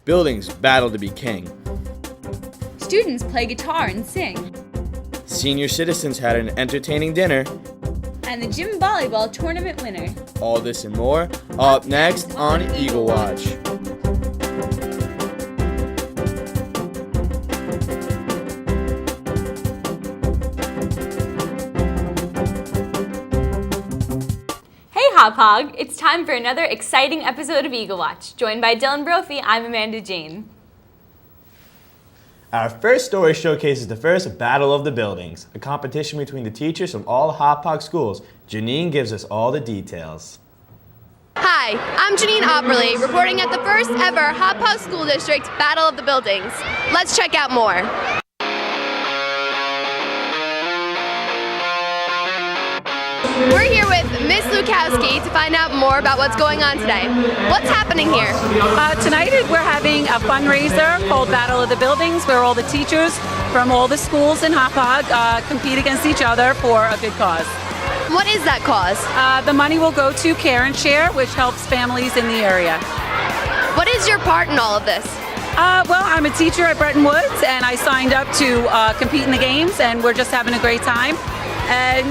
Buildings battle to be king. Students play guitar and sing. Senior citizens had an entertaining dinner. And the gym volleyball tournament winner. All this and more up next on Eagle Watch. Hey Hop Hog, it's time for another exciting episode of Eagle Watch. Joined by Dylan Brophy, I'm Amanda Jane. Our first story showcases the first Battle of the Buildings, a competition between the teachers from all Hop Hog schools. Janine gives us all the details. Hi, I'm Janine Opperly, reporting at the first ever Hop Hog School District Battle of the Buildings. Let's check out more. We're here with Miss Lukowski to find out more about what's going on today. What's happening here? Tonight we're having a fundraiser called Battle of the Buildings, where all the teachers from all the schools in Hop Hog compete against each other for a good cause. What is that cause? The money will go to Care and Share, which helps families in the area. What is your part in all of this? Well, I'm a teacher at Bretton Woods, and I signed up to compete in the games, and we're just having a great time. And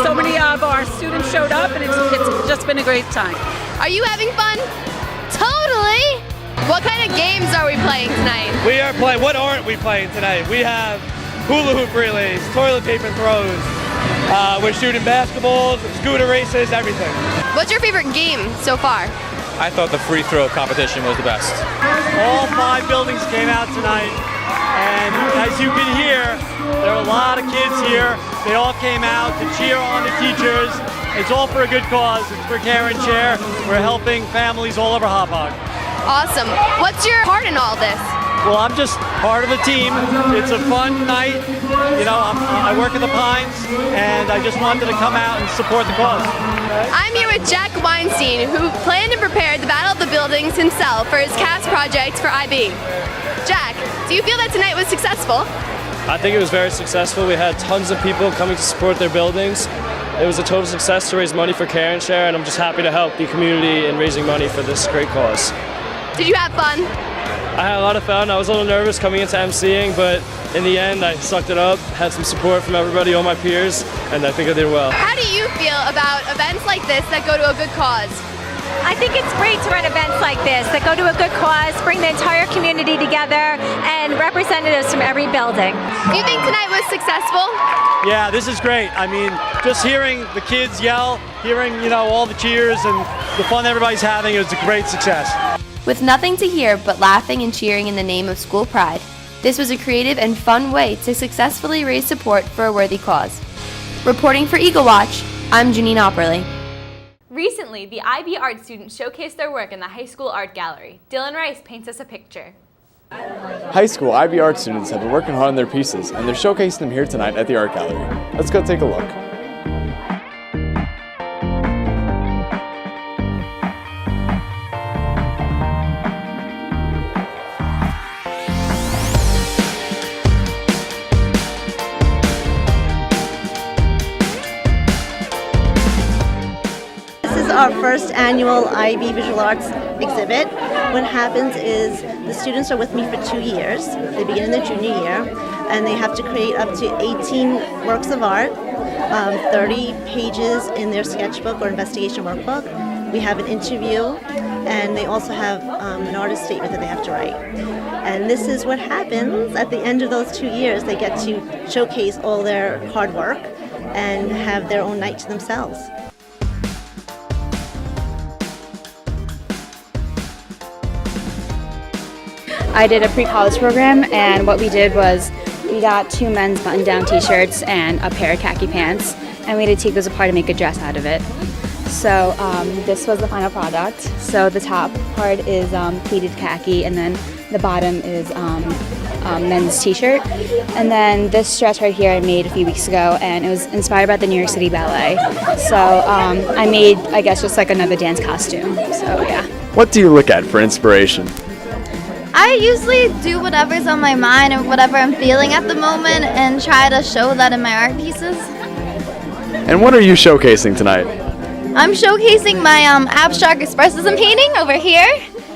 so many of our students showed up, and it's just been a great time. Are you having fun? Totally! What kind of games are we playing tonight? We are playing, what aren't we playing tonight? We have hula hoop relays, toilet paper throws, we're shooting basketballs, scooter races, everything. What's your favorite game so far? I thought the free throw competition was the best. All 5 buildings came out tonight, and as you can hear, there are a lot of kids here. They all came out to cheer on the teachers. It's all for a good cause. It's for Care and Share. We're helping families all over Hop Hog. Awesome. What's your part in all this? Well, I'm just part of the team. It's a fun night. You know, I work at the Pines, and I just wanted to come out and support the cause. I'm here with Jack Weinstein, who planned and prepared the Battle of the Buildings himself for his CAST project for IB. Jack, do you feel that tonight was successful? I think it was very successful. We had tons of people coming to support their buildings. It was a total success to raise money for Care and Share, and I'm just happy to help the community in raising money for this great cause. Did you have fun? I had a lot of fun. I was a little nervous coming into emceeing, but in the end I sucked it up, had some support from everybody, all my peers, and I think I did well. How do you feel about events like this that go to a good cause? I think it's great to run events like this that go to a good cause, bring the entire community together, and representatives from every building. Do you think tonight was successful? Yeah, this is great. I mean, just hearing the kids yell, hearing, all the cheers and the fun everybody's having, it was a great success. With nothing to hear but laughing and cheering in the name of school pride, this was a creative and fun way to successfully raise support for a worthy cause. Reporting for Eagle Watch, I'm Janine Opperly. Recently, the IB art students showcased their work in the high school art gallery. Dylan Rice paints us a picture. High school IB art students have been working hard on their pieces, and they're showcasing them here tonight at the art gallery. Let's go take a look. Our first annual IB Visual Arts exhibit. What happens is the students are with me for 2 years. They begin in their junior year, and they have to create up to 18 works of art, 30 pages in their sketchbook or investigation workbook. We have an interview, and they also have an artist statement that they have to write. And this is what happens at the end of those 2 years. They get to showcase all their hard work and have their own night to themselves. I did a pre-college program, and what we did was we got 2 men's button-down t-shirts and a pair of khaki pants, and we had to take those apart and make a dress out of it. So this was the final product. So the top part is pleated khaki, and then the bottom is men's t-shirt. And then this dress right here I made a few weeks ago, and it was inspired by the New York City Ballet. So I made, I guess, just like another dance costume. So yeah. What do you look at for inspiration? I usually do whatever's on my mind and whatever I'm feeling at the moment and try to show that in my art pieces. And what are you showcasing tonight? I'm showcasing my abstract expressionism painting over here.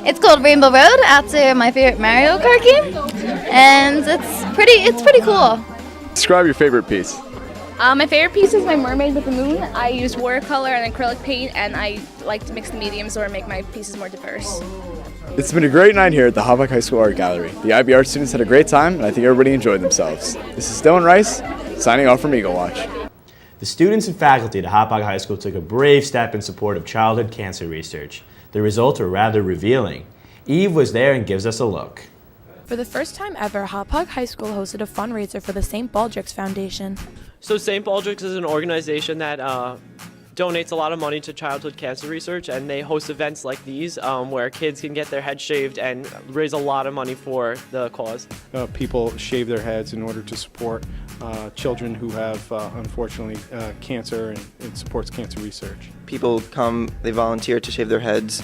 It's called Rainbow Road after my favorite Mario Kart game, and it's pretty cool. Describe your favorite piece. My favorite piece is my mermaid with the moon. I used watercolor and acrylic paint, and I like to mix the mediums or make my pieces more diverse. It's been a great night here at the Hauppauge High School Art Gallery. The IB Art students had a great time, and I think everybody enjoyed themselves. This is Dylan Rice, signing off from Eagle Watch. The students and faculty at Hauppauge High School took a brave step in support of childhood cancer research. The results were rather revealing. Eve was there and gives us a look. For the first time ever, Hauppauge High School hosted a fundraiser for the St. Baldrick's Foundation. So St. Baldrick's is an organization that donates a lot of money to childhood cancer research, and they host events like these where kids can get their heads shaved and raise a lot of money for the cause. People shave their heads in order to support children who have, unfortunately, cancer, and it supports cancer research. People come, they volunteer to shave their heads,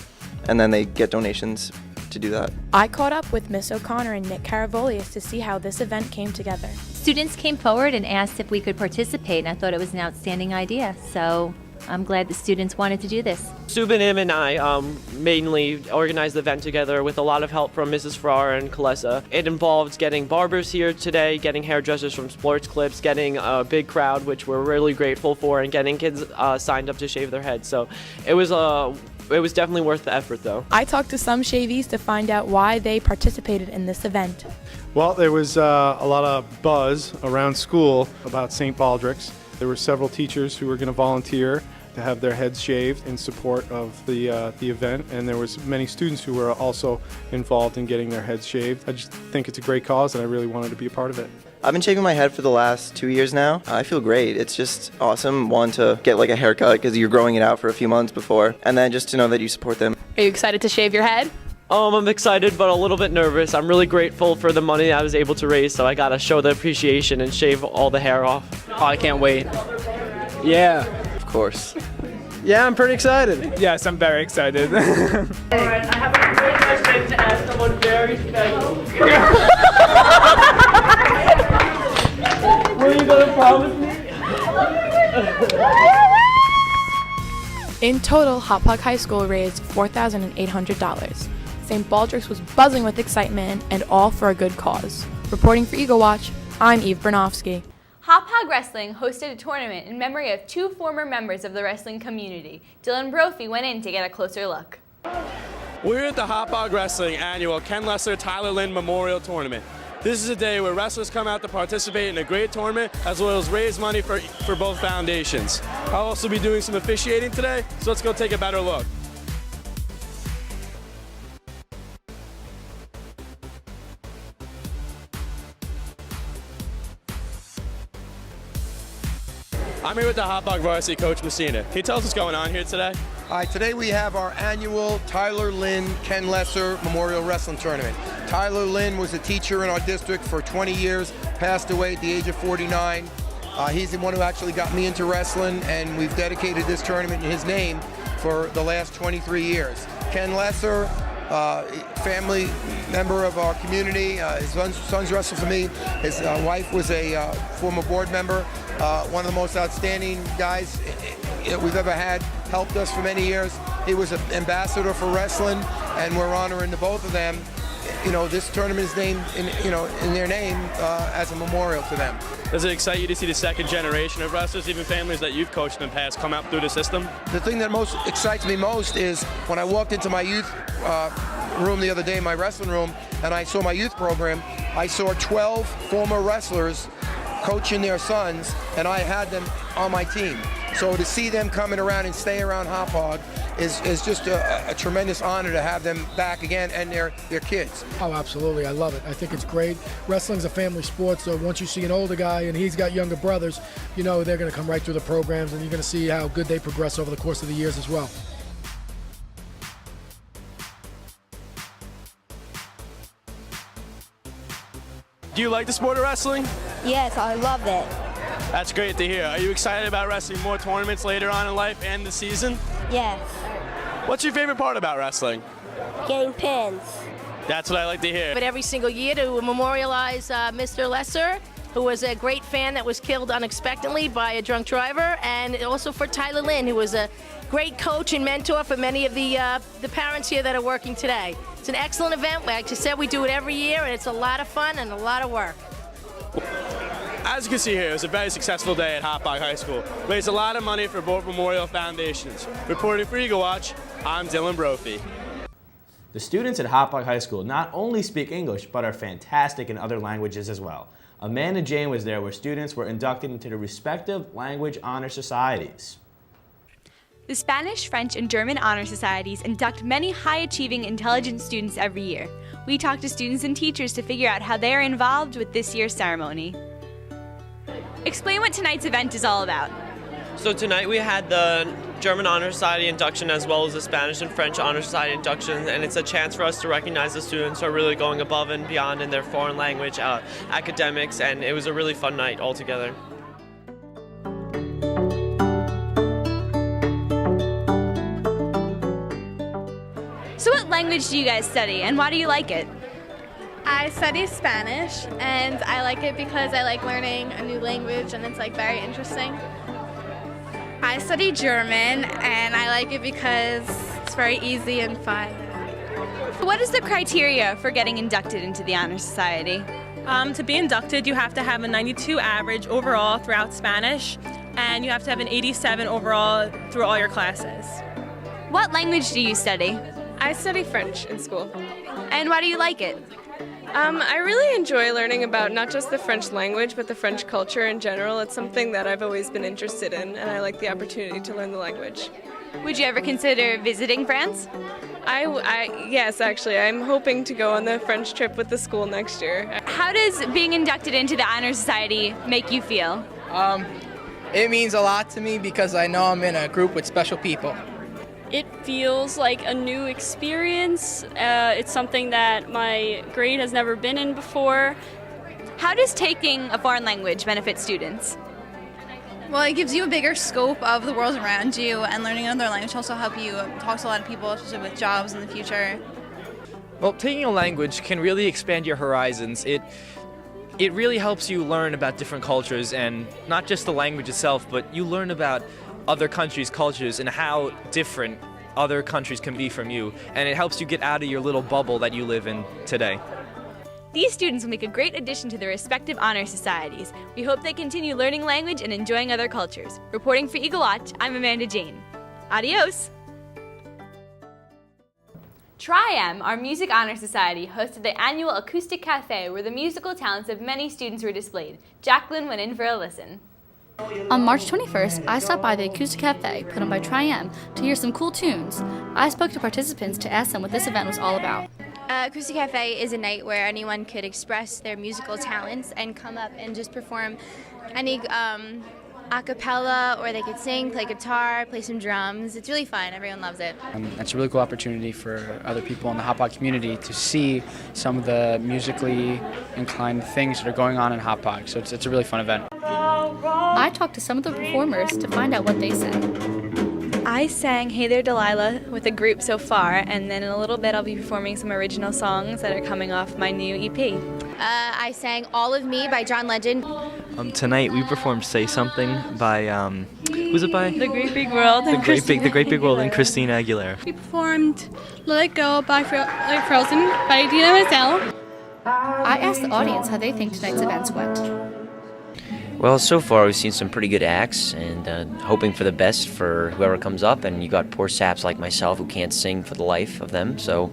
and then they get donations to do that. I caught up with Miss O'Connor and Nick Caravolius to see how this event came together. Students came forward and asked if we could participate, and I thought it was an outstanding idea, so I'm glad the students wanted to do this. Subanim and I mainly organized the event together with a lot of help from Mrs. Farrar and Kalesa. It involved getting barbers here today, getting hairdressers from Sports Clips, getting a big crowd, which we're really grateful for, and getting kids signed up to shave their heads. So it was definitely worth the effort, though. I talked to some shavies to find out why they participated in this event. Well, there was a lot of buzz around school about St. Baldrick's. There were several teachers who were going to volunteer to have their heads shaved in support of the event, and there was many students who were also involved in getting their heads shaved. I just think it's a great cause, and I really wanted to be a part of it. I've been shaving my head for the last 2 years now. I feel great. It's just awesome, one, to get like a haircut because you're growing it out for a few months before, and then just to know that you support them. Are you excited to shave your head? I'm excited, but a little bit nervous. I'm really grateful for the money I was able to raise, so I gotta show the appreciation and shave all the hair off. Oh, I can't wait. Yeah. Of course. Yeah, I'm pretty excited. Yes, I'm very excited. Alright, I have a great question to ask someone very special. Were you gonna promise me? In total, Hauppauge High School raised $4,800. St. Baldrick's was buzzing with excitement and all for a good cause. Reporting for Eagle Watch, I'm Eve Bernofsky. Hauppauge Wrestling hosted a tournament in memory of two former members of the wrestling community. Dylan Brophy went in to get a closer look. We're at the Hauppauge Wrestling annual Ken Lesser Tyler Lynn Memorial Tournament. This is a day where wrestlers come out to participate in a great tournament as well as raise money for both foundations. I'll also be doing some officiating today, so let's go take a better look. I'm here with the Hauppauge varsity coach, Messina. Can you tell us what's going on here today? Hi, today we have our annual Tyler Lynn Ken Lesser Memorial Wrestling Tournament. Tyler Lynn was a teacher in our district for 20 years, passed away at the age of 49. He's the one who actually got me into wrestling, and we've dedicated this tournament in his name for the last 23 years. Ken Lesser, family member of our community. His sons wrestle for me. His wife was a former board member. One of the most outstanding guys we've ever had, helped us for many years. He was an ambassador for wrestling, and we're honoring the both of them. You know, this tournament is named in their name as a memorial to them. Does it excite you to see the second generation of wrestlers, even families that you've coached in the past, come out through the system? The thing that most excites me most is when I walked into my youth room the other day, my wrestling room, and I saw my youth program, I saw 12 former wrestlers coaching their sons, and I had them on my team. So to see them coming around and stay around Hauppauge is just a tremendous honor to have them back again, and their kids. Oh, absolutely. I love it. I think it's great. Wrestling's a family sport, so once you see an older guy and he's got younger brothers, you know they're going to come right through the programs, and you're going to see how good they progress over the course of the years as well. Do you like the sport of wrestling? Yes, I love it. That's great to hear. Are you excited about wrestling more tournaments later on in life and the season? Yes. What's your favorite part about wrestling? Getting pins. That's what I like to hear. But every single year to memorialize Mr. Lesser, who was a great fan that was killed unexpectedly by a drunk driver, and also for Tyler Lynn, who was a great coach and mentor for many of the parents here that are working today. It's an excellent event. Like I said, we do it every year, and it's a lot of fun and a lot of work. As you can see here, it was a very successful day at Hauppauge High School. Raised a lot of money for both memorial foundations. Reporting for Eagle Watch, I'm Dylan Brophy. The students at Hauppauge High School not only speak English, but are fantastic in other languages as well. Amanda Jane was there where students were inducted into the respective language honor societies. The Spanish, French, and German honor societies induct many high-achieving, intelligent students every year. We talked to students and teachers to figure out how they are involved with this year's ceremony. Explain what tonight's event is all about. So tonight we had the German Honor Society induction as well as the Spanish and French Honor Society induction, and it's a chance for us to recognize the students who are really going above and beyond in their foreign language academics, and it was a really fun night altogether. So what language do you guys study, and why do you like it? I study Spanish, and I like it because I like learning a new language, and it's like very interesting. I study German, and I like it because it's very easy and fun. What is the criteria for getting inducted into the Honor Society? To be inducted, you have to have a 92 average overall throughout Spanish, and you have to have an 87 overall through all your classes. What language do you study? I study French in school. And why do you like it? I really enjoy learning about not just the French language, but the French culture in general. It's something that I've always been interested in, and I like the opportunity to learn the language. Would you ever consider visiting France? Yes, actually. I'm hoping to go on the French trip with the school next year. How does being inducted into the Honor Society make you feel? It means a lot to me because I know I'm in a group with special people. It feels like a new experience. It's something that my grade has never been in before. How does taking a foreign language benefit students? Well, it gives you a bigger scope of the world around you, and learning another language also help you talk to a lot of people, especially with jobs in the future. Well, taking a language can really expand your horizons. It really helps you learn about different cultures, and not just the language itself, but you learn about other countries' cultures and how different other countries can be from you, and it helps you get out of your little bubble that you live in today. These students will make a great addition to their respective honor societies. We hope they continue learning language and enjoying other cultures. Reporting for Eagle Watch, I'm Amanda Jane. Adios! Tri-M, our music honor society, hosted the annual Acoustic Cafe where the musical talents of many students were displayed. Jacqueline went in for a listen. On March 21st, I stopped by the Acoustic Cafe, put on by Tri-M, to hear some cool tunes. I spoke to participants to ask them what this event was all about. Acoustic Cafe is a night where anyone could express their musical talents and come up and just perform any a cappella, or they could sing, play guitar, play some drums. It's really fun. Everyone loves it. It's a really cool opportunity for other people in the Hauppauge community to see some of the musically inclined things that are going on in Hauppauge. So it's a really fun event. I talked to some of the performers to find out what they said. I sang Hey There Delilah with a group so far, and then in a little bit I'll be performing some original songs that are coming off my new EP. I sang All of Me by John Legend. Tonight we performed Say Something by, who's it by? The Great Big World. The Great Big World and Christina Aguilera. We performed Let It Go by Frozen by Idina Menzel. I asked the audience how they think tonight's events went. Well, so far we've seen some pretty good acts, and hoping for the best for whoever comes up. And you got poor saps like myself who can't sing for the life of them. So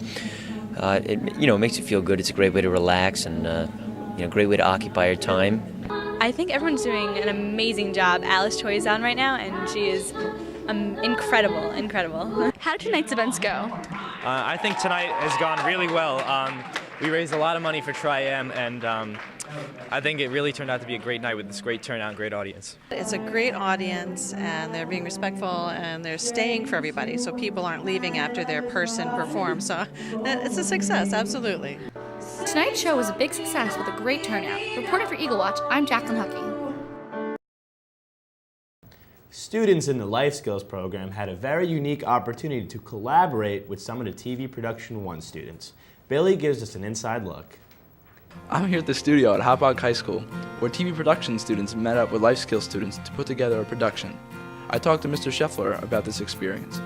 it makes you feel good. It's a great way to relax, and great way to occupy your time. I think everyone's doing an amazing job. Alice Choi is on right now, and she is incredible. How did tonight's events go? I think tonight has gone really well. We raised a lot of money for Tri-M, and I think it really turned out to be a great night with this great turnout and great audience. It's a great audience, and they're being respectful, and they're staying for everybody, so people aren't leaving after their person performs. So it's a success, absolutely. Tonight's show was a big success with a great turnout. Reporting for Eagle Watch, I'm Jacqueline Huckey. Students in the Life Skills program had a very unique opportunity to collaborate with some of the TV Production 1 students. Billy gives us an inside look. I'm here at the studio at Hauppauge High School, where TV production students met up with life skills students to put together a production. I talked to Mr. Scheffler about this experience.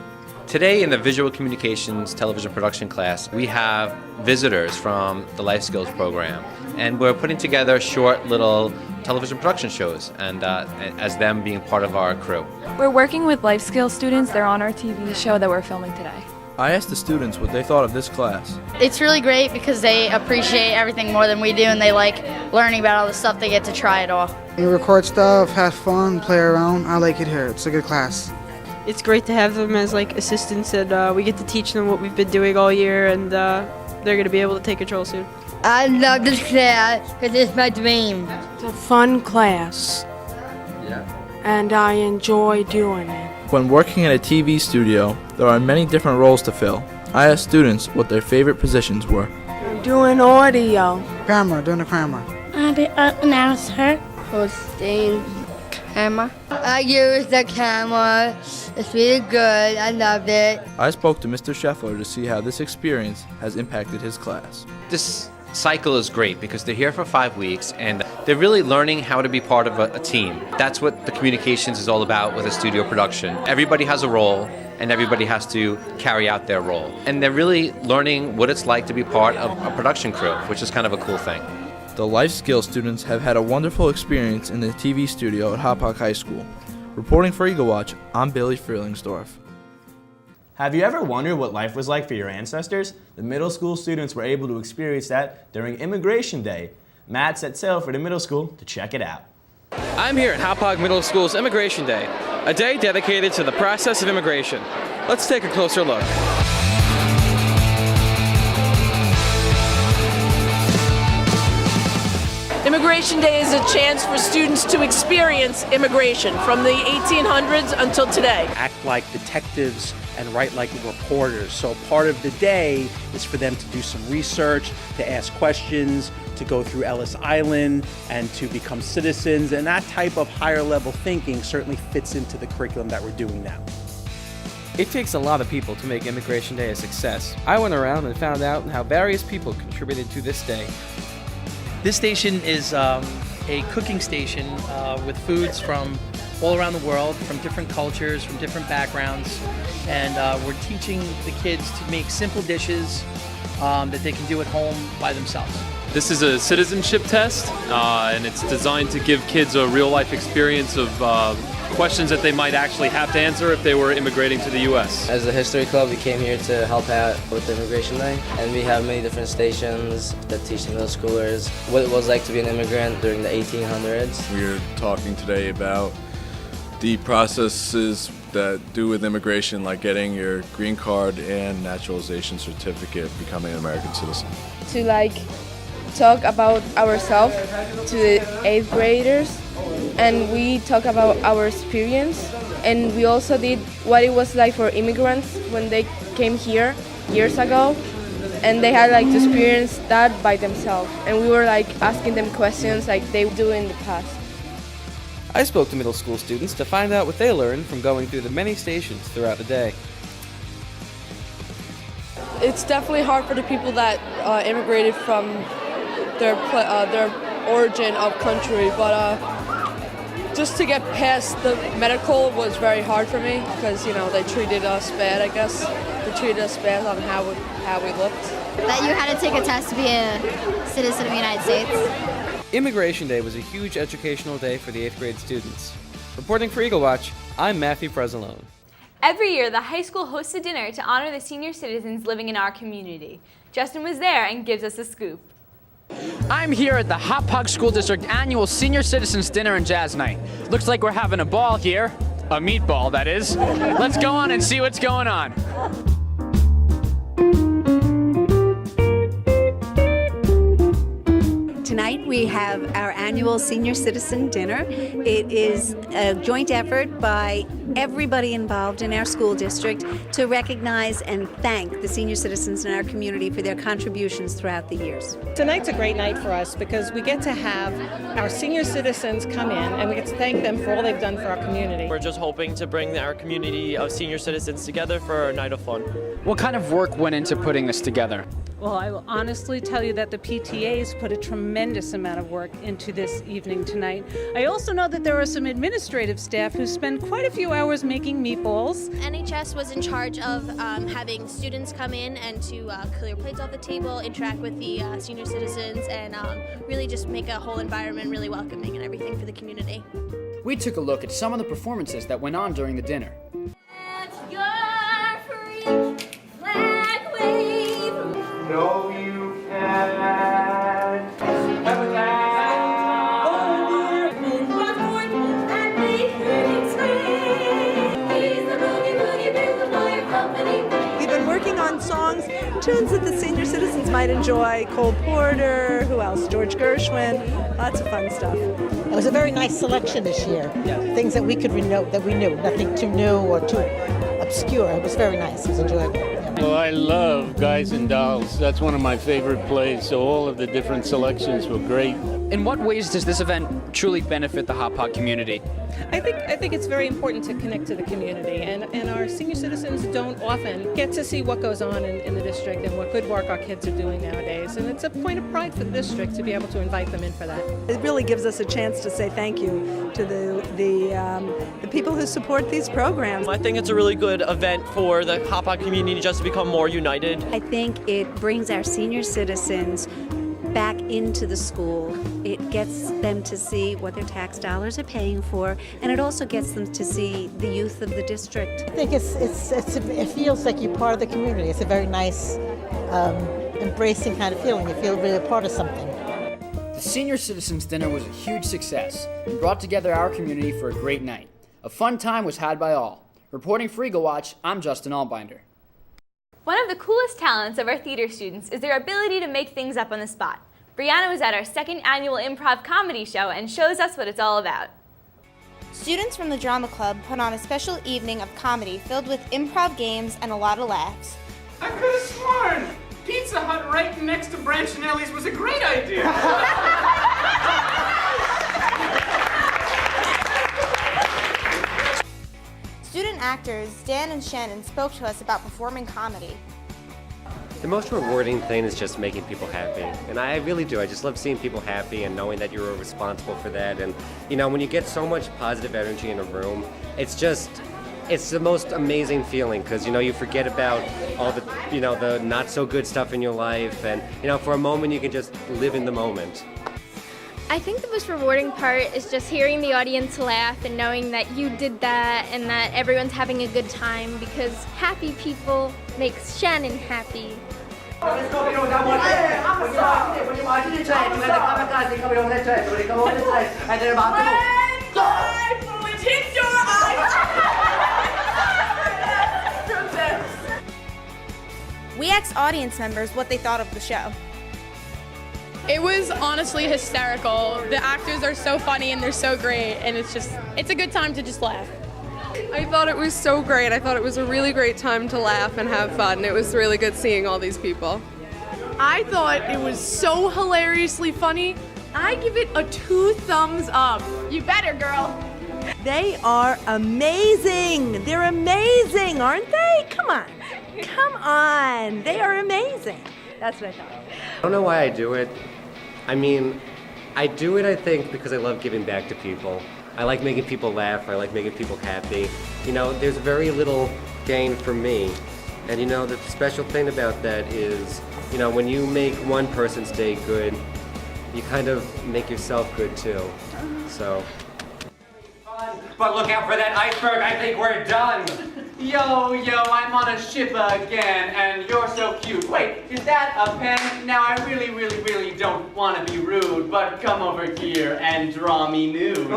Today in the Visual Communications Television Production class, we have visitors from the Life Skills program, and we're putting together short little television production shows, and as them being part of our crew. We're working with Life Skills students. They're on our TV show that we're filming today. I asked the students what they thought of this class. It's really great because they appreciate everything more than we do, and they like learning about all the stuff. They get to try it all. We record stuff, have fun, play around. I like it here. It's a good class. It's great to have them as like assistants, and we get to teach them what we've been doing all year, and they're going to be able to take control soon. I love this class because it's my dream. It's a fun class. Yeah. And I enjoy doing it. When working in a TV studio, there are many different roles to fill. I asked students what their favorite positions were. I'm doing audio. Camera, doing the camera. I'm the announcer. Hosting camera. I use the camera. It's really good. I loved it. I spoke to Mr. Scheffler to see how this experience has impacted his class. This cycle is great because they're here for 5 weeks and they're really learning how to be part of a team. That's what the communications is all about with a studio production. Everybody has a role and everybody has to carry out their role. And they're really learning what it's like to be part of a production crew, which is kind of a cool thing. The Life Skills students have had a wonderful experience in the TV studio at Hauppauge High School. Reporting for Eagle Watch, I'm Billy Freelingsdorf. Have you ever wondered what life was like for your ancestors? The middle school students were able to experience that during Immigration Day. Matt set sail for the middle school to check it out. I'm here at Hauppauge Middle School's Immigration Day, a day dedicated to the process of immigration. Let's take a closer look. Immigration Day is a chance for students to experience immigration from the 1800s until today. Act like detectives and write like reporters. So part of the day is for them to do some research, to ask questions, to go through Ellis Island and to become citizens. And that type of higher level thinking certainly fits into the curriculum that we're doing now. It takes a lot of people to make Immigration Day a success. I went around and found out how various people contributed to this day. This station is a cooking station with foods from all around the world, from different cultures, from different backgrounds, and we're teaching the kids to make simple dishes that they can do at home by themselves. This is a citizenship test, and it's designed to give kids a real-life experience of questions that they might actually have to answer if they were immigrating to the U.S. As a history club, we came here to help out with Immigration Day, and we have many different stations that teach the middle schoolers what it was like to be an immigrant during the 1800s. We're talking today about the processes that do with immigration, like getting your green card and naturalization certificate, becoming an American citizen. To talk about ourselves to the 8th graders, and we talk about our experience, and we also did what it was like for immigrants when they came here years ago, and they had to experience that by themselves, and we were asking them questions like they do in the past. I spoke to middle school students to find out what they learned from going through the many stations throughout the day. It's definitely hard for the people that immigrated from their origin of country, but just to get past the medical was very hard for me because they treated us bad. I guess they treated us bad on how we looked. That you had to take a test to be a citizen of the United States. Immigration Day was a huge educational day for the 8th grade students. Reporting for Eagle Watch, I'm Matthew Prezzalone. Every year, the high school hosts a dinner to honor the senior citizens living in our community. Justin was there and gives us a scoop. I'm here at the Hauppauge School District annual Senior Citizens Dinner and Jazz Night. Looks like we're having a ball here. A meatball, that is. Let's go on and see what's going on. Tonight we have our annual Senior Citizen Dinner. It is a joint effort by everybody involved in our school district to recognize and thank the senior citizens in our community for their contributions throughout the years. Tonight's a great night for us because we get to have our senior citizens come in and we get to thank them for all they've done for our community. We're just hoping to bring our community of senior citizens together for a night of fun. What kind of work went into putting this together? Well, I will honestly tell you that the PTAs put a tremendous amount of work into this evening tonight. I also know that there are some administrative staff who spend quite a few hours making meatballs. NHS was in charge of having students come in and to clear plates off the table, interact with the senior citizens, and really just make a whole environment really welcoming and everything for the community. We took a look at some of the performances that went on during the dinner. No, you can't. We've been working on songs, tunes that the senior citizens might enjoy. Cole Porter, who else? George Gershwin, lots of fun stuff. It was a very nice selection this year. Things that we could know, that we knew, nothing too new or too obscure. It was very nice. It was enjoyable. Well, I love Guys and Dolls. That's one of my favorite plays, so all of the different selections were great. In what ways does this event truly benefit the Hop Hog community? I think it's very important to connect to the community, and our senior citizens don't often get to see what goes on in the district and what good work our kids are doing nowadays, and it's a point of pride for the district to be able to invite them in for that. It really gives us a chance to say thank you to the people who support these programs. I think it's a really good event for the Hop Hog community just to become more united. I think it brings our senior citizens back into the school. It gets them to see what their tax dollars are paying for, and it also gets them to see the youth of the district. I think it feels like you're part of the community. It's a very nice, embracing kind of feeling. You feel really a part of something. The Senior Citizens Dinner was a huge success and brought together our community for a great night. A fun time was had by all. Reporting for Eagle Watch, I'm Justin Allbinder. One of the coolest talents of our theater students is their ability to make things up on the spot. Brianna was at our second annual improv comedy show and shows us what it's all about. Students from the Drama Club put on a special evening of comedy filled with improv games and a lot of laughs. I could have sworn Pizza Hut right next to Branchinelli's was a great idea. Student actors Dan and Shannon spoke to us about performing comedy. The most rewarding thing is just making people happy, and I really do. I just love seeing people happy and knowing that you're responsible for that. And you know, when you get so much positive energy in a room, it's the most amazing feeling, because you know, you forget about all the the not so good stuff in your life, and you know, for a moment you can just live in the moment. I think the most rewarding part is just hearing the audience laugh and knowing that you did that and that everyone's having a good time, because happy people makes Shannon happy. We asked audience members what they thought of the show. It was honestly hysterical. The actors are so funny and they're so great, and it's a good time to just laugh. I thought it was so great. I thought it was a really great time to laugh and have fun. It was really good seeing all these people. I thought it was so hilariously funny. I give it a 2 thumbs up. You better, girl. They are amazing. They're amazing, aren't they? Come on. Come on. They are amazing. That's what I thought. I don't know why I do it. I mean, I do it, I think, because I love giving back to people. I like making people laugh. I like making people happy. You know, there's very little gain for me. And you know, the special thing about that is, you know, when you make one person's day good, you kind of make yourself good too. So. But look out for that iceberg. I think we're done. Yo, I'm on a ship again, and you're so cute. Wait, is that a pen? Now, I really don't want to be rude, but come over here and draw me nude.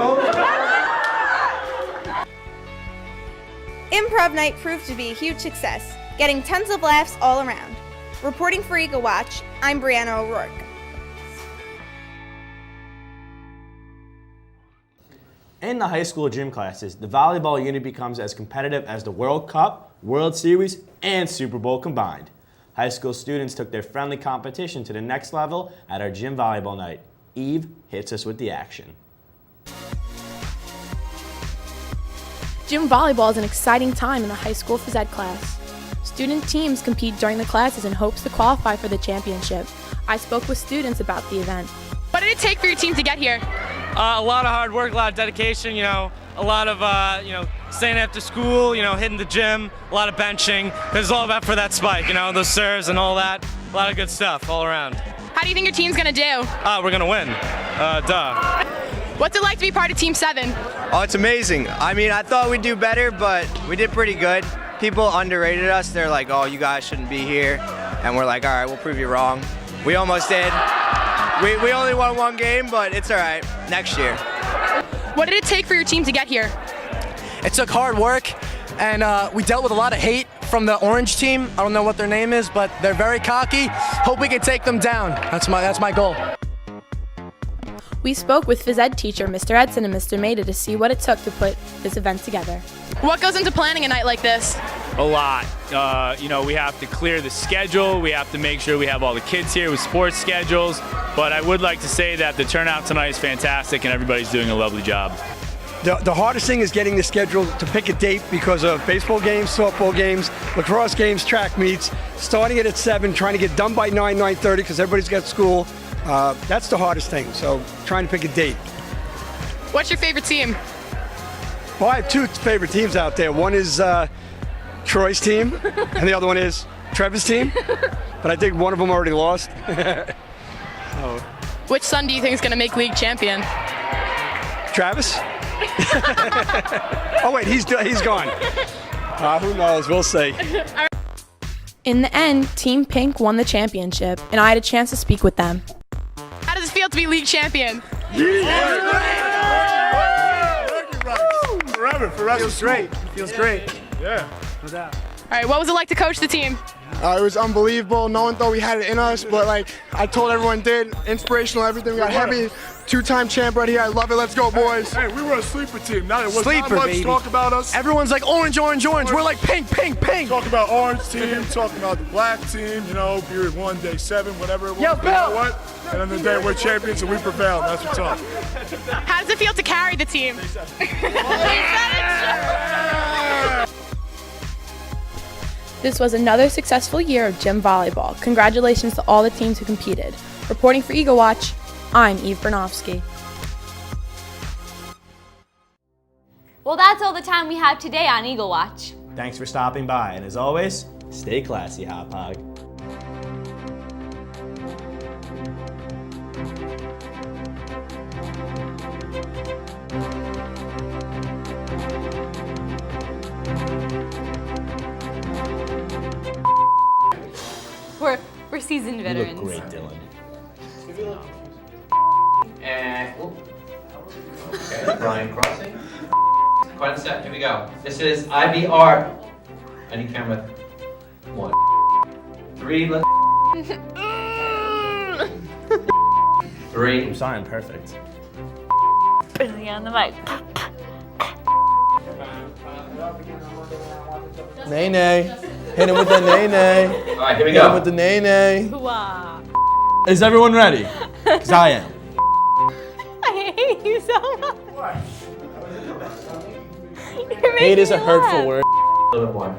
Improv night proved to be a huge success, getting tons of laughs all around. Reporting for Eagle Watch, I'm Brianna O'Rourke. In the high school gym classes, the volleyball unit becomes as competitive as the World Cup, World Series, and Super Bowl combined. High school students took their friendly competition to the next level at our gym volleyball night. Eve hits us with the action. Gym volleyball is an exciting time in the high school phys ed class. Student teams compete during the classes in hopes to qualify for the championship. I spoke with students about the event. What did it take for your team to get here? A lot of hard work, a lot of dedication, a lot of, staying after school, hitting the gym, a lot of benching, because it's all about for that spike, those serves and all that. A lot of good stuff all around. How do you think your team's gonna do? We're gonna win. Duh. What's it like to be part of Team 7? Oh, it's amazing. I mean, I thought we'd do better, but we did pretty good. People underrated us. They're like, oh, you guys shouldn't be here. And we're like, all right, we'll prove you wrong. We almost did. We only won one game, but it's all right. Next year. What did it take for your team to get here? It took hard work, and we dealt with a lot of hate from the orange team. I don't know what their name is, but they're very cocky. Hope we can take them down. That's my goal. We spoke with phys ed teacher Mr. Edson and Mr. Maida to see what it took to put this event together. What goes into planning a night like this? A lot. We have to clear the schedule. We have to make sure we have all the kids here with sports schedules. But I would like to say that the turnout tonight is fantastic and everybody's doing a lovely job. The hardest thing is getting the schedule to pick a date because of baseball games, softball games, lacrosse games, track meets, starting it at 7, trying to get done by 9:30 because everybody's got school. That's the hardest thing, so trying to pick a date. What's your favorite team? Well, I have two favorite teams out there. One is Troy's team, and the other one is Trevor's team. But I think one of them already lost. So. Which son do you think is going to make league champion? Travis? Oh wait, he's gone. Who knows? We'll see. In the end, Team Pink won the championship, and I had a chance to speak with them. How does it feel to be league champion? Forever. Feels great. Feels great. Yeah. No doubt. All right, what was it like to coach the team? It was unbelievable. No one thought we had it in us, but I told everyone did. Inspirational, everything. We got heavy. 2-time champ right here. I love it. Let's go, boys. Hey, we were a sleeper team. Now there was Sleeper, not much baby. talk about us. Everyone's like orange. We're like pink. Talk about orange team, talking about the black team, period 1, day 7, whatever it was. Yo, But Bill. you know what? At the end of the day, we're champions and we prevailed. That's what's up. How does it feel to carry the team? This was another successful year of gym volleyball. Congratulations to all the teams who competed. Reporting for Eagle Watch, I'm Eve Bernovsky. Well, that's all the time we have today on Eagle Watch. Thanks for stopping by, and as always, stay classy, Hop Hog. We're seasoned You veterans. look great, Dylan. And, okay, Brian crossing. Quiet a sec, here we go. This is IBR. I need camera 1. 3, let's 3. I'm sorry, I'm perfect. Busy on the mic. Nay. Hit him with the nay. All right, here we Hit go. him with the nay. Wow. Is everyone ready? Because I am. I hate you so much. You're Hate is a making me hurtful laugh. word. A little bit more.